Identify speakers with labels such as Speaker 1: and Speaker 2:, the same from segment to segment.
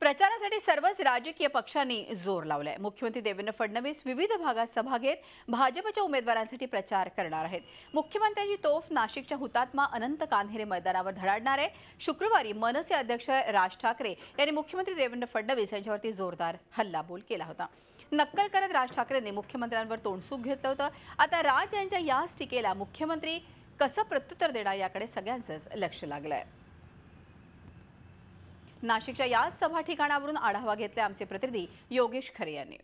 Speaker 1: प्रचारासाठी सर्वच राजकीय पक्षांनी जोर लावलाय। मुख्यमंत्री देवेंद्र फडणवीस विविध भागात सभा घेत भाजपच्या उमेदवारांसाठी प्रचार करणार आहेत। मुख्यमंत्र्यांची तोफ नाशिकच्या हुतात्मा अनंत कान्हेरे मैदानावर धडाडणार आहे। शुक्रवारी मनसे अध्यक्ष राज ठाकरे यांनी मुख्यमंत्री देवेंद्र फडणवीस यांच्यावरती जोरदार हल्लाबोल केला होता। नक्कल करत राज ठाकरेंनी मुख्यमंत्र्यांवर तोंडसूक घेतलं होतं। आता राज यांच्या याच टीकेला मुख्यमंत्री कसं प्रत्युत्तर देणार याकडे सगळ्यांचंच लक्ष लागलंय। नाशिकच्या याच सभा ठिकाणावरून आढावा घेतला आमचे प्रतिनिधी योगेश खरे यांनी।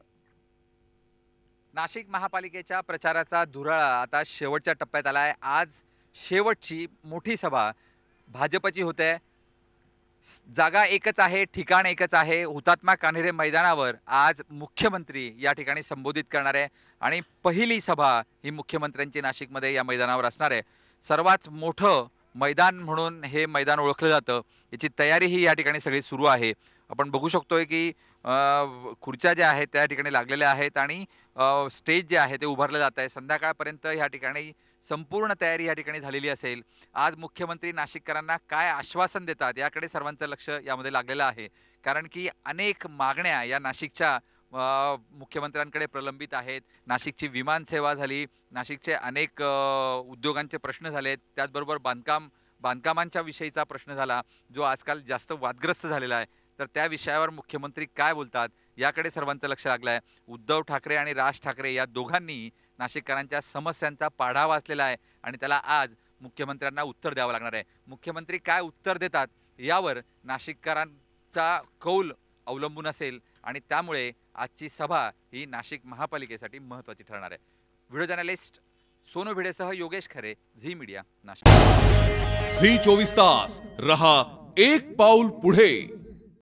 Speaker 2: नाशिक महापालिकेच्या प्रचाराचा धुराळा आता शेवटच्या टप्प्यात आलाय। आज शेवटची मोठी सभा भाजपची होते। जागा एकच आहे, ठिकाण एकच आहे। हुतात्मा कान्हेरे मैदानावर आज मुख्यमंत्री या ठिकाणी संबोधित करणार आहे आणि पहिली सभा ही मुख्यमंत्र्यांची नाशिकमध्ये या मैदानावर असणार आहे। सर्वात मोठं मैदान म्हणून हे मैदान ओळखलं जातं। याची तयारी ही या ठिकाणी सगळी सुरू आहे। आपण बघू शकतोय की खुर्च्या ज्या आहेत त्या ठिकाणी लागलेल्या आहेत आणि स्टेज जे आहे ते उभारलं जात आहे। संध्याकाळपर्यंत या ठिकाणी संपूर्ण तयारी या ठिकाणी झालेली असेल। आज मुख्यमंत्री नाशिककरांना काय आश्वासन देतात याकडे सर्वांचं लक्ष यामध्ये लागलेलं आहे, कारण की अनेक मागण्या या नाशिकच्या मुख्यमंत्र्यांकडे प्रलंबित आहेत। नाशिकची विमान सेवा झाली, नाशिकचे अनेक उद्योगांचे प्रश्न झालेत, त्याचबरोबर बांधकामांच्या विषयीचा प्रश्न झाला जो आजकाल जास्त वादग्रस्त झालेला आहे। तर त्या विषयावर मुख्यमंत्री काय बोलतात याकडे सर्वांचं लक्ष लागलं आहे। उद्धव ठाकरे आणि राज ठाकरे या दोघांनी नाशिककरांच्या समस्यांचा पाढा वाचलेला आहे आणि त्याला आज मुख्यमंत्र्यांना उत्तर द्यावं लागणार आहे। मुख्यमंत्री काय उत्तर देतात यावर नाशिककरांचा कौल अवलंबून असेल आणि त्यामुळे आजची सभा ही नाशिक महापालिकेसाठी महत्त्वाची ठरणार आहे। व्हिडिओ जर्नलिस्ट सोनू भिडेसह योगेश खरे, झी मीडिया, नाशिक।
Speaker 3: झी 24 तास रहा एक पाऊल पुढे।